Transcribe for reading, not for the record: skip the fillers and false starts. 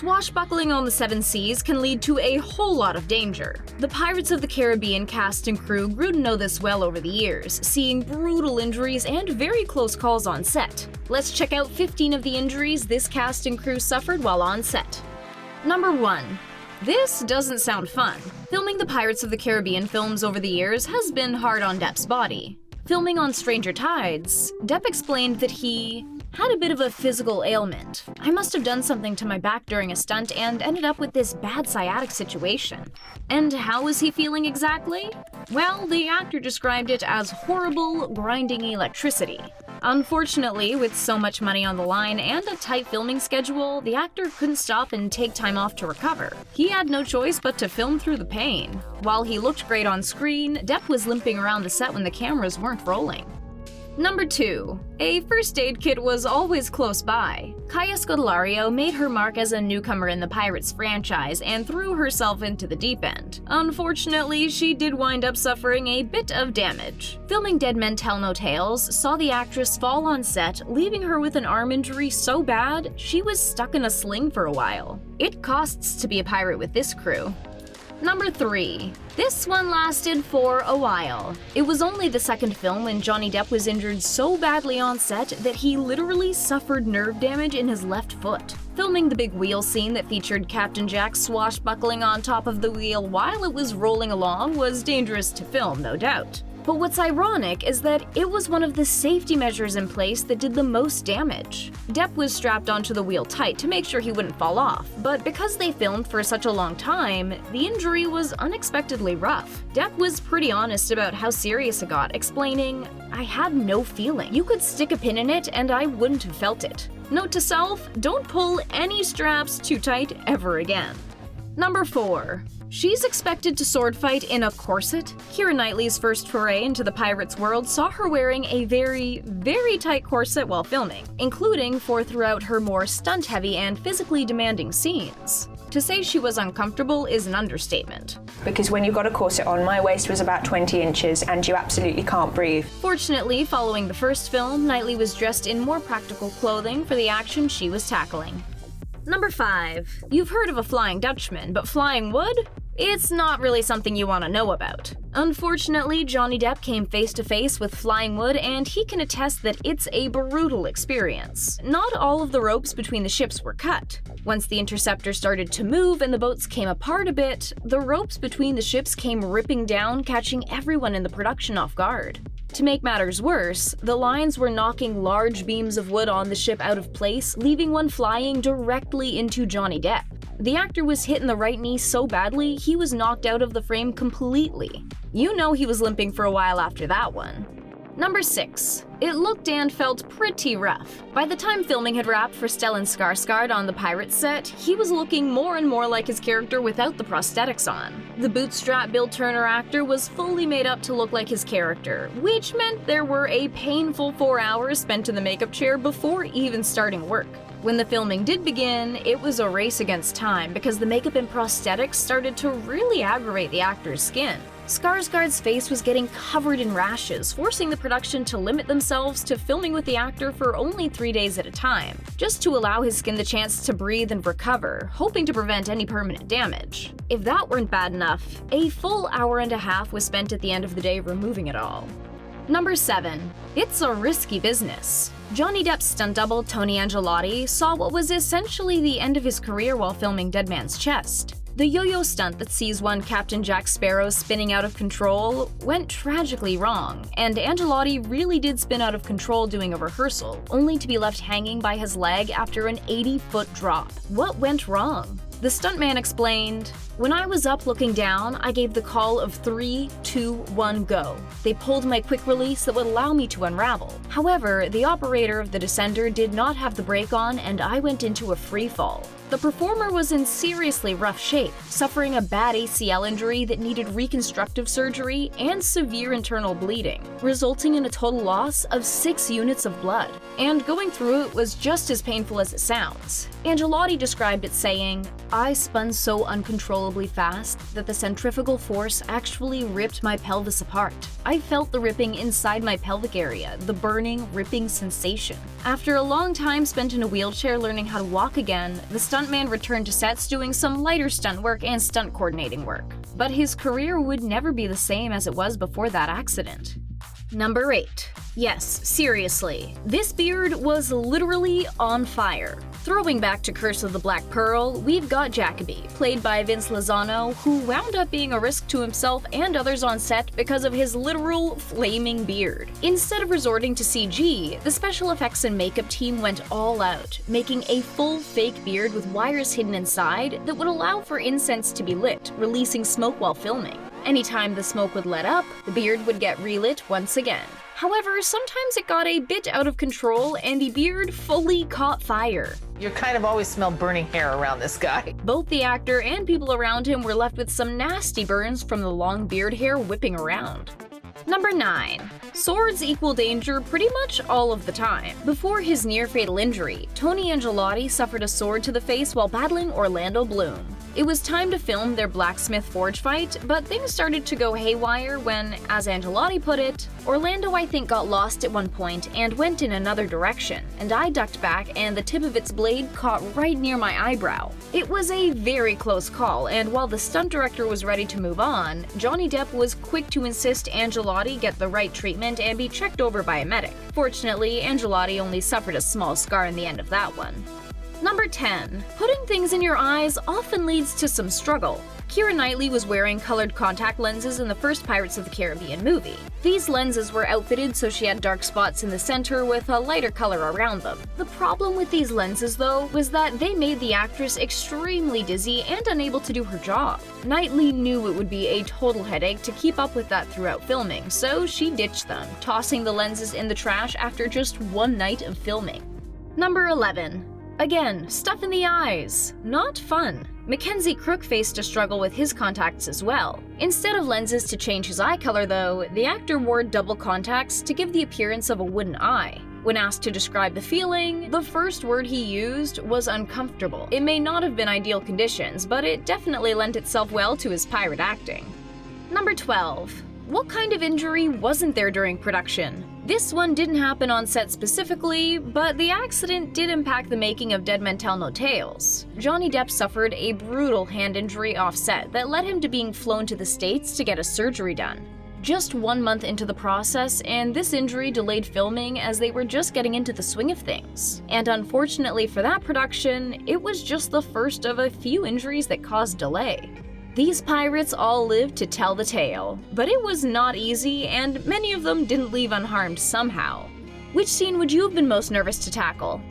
Swashbuckling on the seven seas can lead to a whole lot of danger. The Pirates of the Caribbean cast and crew grew to know this well over the years, seeing brutal injuries and very close calls on set. Let's check out 15 of the injuries this cast and crew suffered while on set. Number 1. This doesn't sound fun. Filming the Pirates of the Caribbean films over the years has been hard on Depp's body. Filming on Stranger Tides, Depp explained that he had a bit of a physical ailment. I must have done something to my back during a stunt and ended up with this bad sciatic situation. And how was he feeling exactly? Well, the actor described it as horrible, grinding electricity. Unfortunately, with so much money on the line and a tight filming schedule, the actor couldn't stop and take time off to recover. He had no choice but to film through the pain. While he looked great on screen, Depp was limping around the set when the cameras weren't rolling. Number 2. A first aid kit was always close by. Kaia Scodelario made her mark as a newcomer in the Pirates franchise and threw herself into the deep end. Unfortunately, she did wind up suffering a bit of damage. Filming Dead Men Tell No Tales saw the actress fall on set, leaving her with an arm injury so bad she was stuck in a sling for a while. It costs to be a pirate with this crew. Number 3. This one lasted for a while. It was only the second film when Johnny Depp was injured so badly on set that he literally suffered nerve damage in his left foot. Filming the big wheel scene that featured Captain Jack swashbuckling on top of the wheel while it was rolling along was dangerous to film, no doubt. But what's ironic is that it was one of the safety measures in place that did the most damage. Depp was strapped onto the wheel tight to make sure he wouldn't fall off, but because they filmed for such a long time, the injury was unexpectedly rough. Depp was pretty honest about how serious it got, explaining, "I had no feeling. You could stick a pin in it and I wouldn't have felt it." Note to self, don't pull any straps too tight ever again. Number 4. She's expected to sword fight in a corset. Keira Knightley's first foray into the Pirates world saw her wearing a very, very tight corset while filming, including for throughout her more stunt-heavy and physically demanding scenes. To say she was uncomfortable is an understatement. Because when you've got a corset on, my waist was about 20 inches and you absolutely can't breathe. Fortunately, following the first film, Knightley was dressed in more practical clothing for the action she was tackling. Number 5. You've heard of a Flying Dutchman, but flying wood? It's not really something you want to know about. Unfortunately, Johnny Depp came face to face with flying wood and he can attest that it's a brutal experience. Not all of the ropes between the ships were cut. Once the interceptor started to move and the boats came apart a bit, the ropes between the ships came ripping down, catching everyone in the production off guard. To make matters worse, the lines were knocking large beams of wood on the ship out of place, leaving one flying directly into Johnny Depp. The actor was hit in the right knee so badly, he was knocked out of the frame completely. You know he was limping for a while after that one. Number 6. It looked and felt pretty rough. By the time filming had wrapped for Stellan Skarsgård on the Pirates set, he was looking more and more like his character without the prosthetics on. The bootstrap Bill Turner actor was fully made up to look like his character, which meant there were a painful 4 hours spent in the makeup chair before even starting work. When the filming did begin, it was a race against time because the makeup and prosthetics started to really aggravate the actor's skin. Skarsgård's face was getting covered in rashes, forcing the production to limit themselves to filming with the actor for only 3 days at a time, just to allow his skin the chance to breathe and recover, hoping to prevent any permanent damage. If that weren't bad enough, a full hour and a half was spent at the end of the day removing it all. Number 7. It's a risky business. Johnny Depp's stunt double, Tony Angelotti, saw what was essentially the end of his career while filming Dead Man's Chest. The yo-yo stunt that sees one Captain Jack Sparrow spinning out of control went tragically wrong, and Angelotti really did spin out of control doing a rehearsal, only to be left hanging by his leg after an 80-foot drop. What went wrong? The stuntman explained, "When I was up looking down, I gave the call of 3, 2, 1, go. They pulled my quick release that would allow me to unravel. However, the operator of the descender did not have the brake on and I went into a free fall." The performer was in seriously rough shape, suffering a bad ACL injury that needed reconstructive surgery and severe internal bleeding, resulting in a total loss of 6 units of blood. And going through it was just as painful as it sounds. Angelotti described it saying, I spun so uncontrollably fast that the centrifugal force actually ripped my pelvis apart. I felt the ripping inside my pelvic area, the burning, ripping sensation. After a long time spent in a wheelchair learning how to walk again, the stuntman returned to sets doing some lighter stunt work and stunt coordinating work. But his career would never be the same as it was before that accident. Number 8. Yes, seriously, this beard was literally on fire. Throwing back to Curse of the Black Pearl, we've got Jacoby, played by Vince Lozano, who wound up being a risk to himself and others on set because of his literal flaming beard. Instead of resorting to CG, the special effects and makeup team went all out, making a full fake beard with wires hidden inside that would allow for incense to be lit, releasing smoke while filming. Anytime the smoke would let up, the beard would get relit once again. However, sometimes it got a bit out of control and the beard fully caught fire. You kind of always smell burning hair around this guy. Both the actor and people around him were left with some nasty burns from the long beard hair whipping around. Number 9. Swords equal danger pretty much all of the time. Before his near-fatal injury, Tony Angelotti suffered a sword to the face while battling Orlando Bloom. It was time to film their blacksmith forge fight, but things started to go haywire when, as Angelotti put it, Orlando I think got lost at one point and went in another direction, and I ducked back and the tip of its blade caught right near my eyebrow. It was a very close call, and while the stunt director was ready to move on, Johnny Depp was quick to insist Angelotti get the right treatment and be checked over by a medic. Fortunately, Angelotti only suffered a small scar in the end of that one. Number 10. Putting things in your eyes often leads to some struggle. Keira Knightley was wearing colored contact lenses in the first Pirates of the Caribbean movie. These lenses were outfitted so she had dark spots in the center with a lighter color around them. The problem with these lenses, though, was that they made the actress extremely dizzy and unable to do her job. Knightley knew it would be a total headache to keep up with that throughout filming, so she ditched them, tossing the lenses in the trash after just one night of filming. Number 11. Again, stuff in the eyes. Not fun. Mackenzie Crook faced a struggle with his contacts as well. Instead of lenses to change his eye color though, the actor wore double contacts to give the appearance of a wooden eye. When asked to describe the feeling, the first word he used was uncomfortable. It may not have been ideal conditions, but it definitely lent itself well to his pirate acting. Number 12. What kind of injury wasn't there during production? This one didn't happen on set specifically, but the accident did impact the making of Dead Men Tell No Tales. Johnny Depp suffered a brutal hand injury off set that led him to being flown to the States to get a surgery done. Just 1 month into the process, and this injury delayed filming as they were just getting into the swing of things. And unfortunately for that production, it was just the first of a few injuries that caused delay. These pirates all lived to tell the tale, but it was not easy and many of them didn't leave unharmed somehow. Which scene would you have been most nervous to tackle?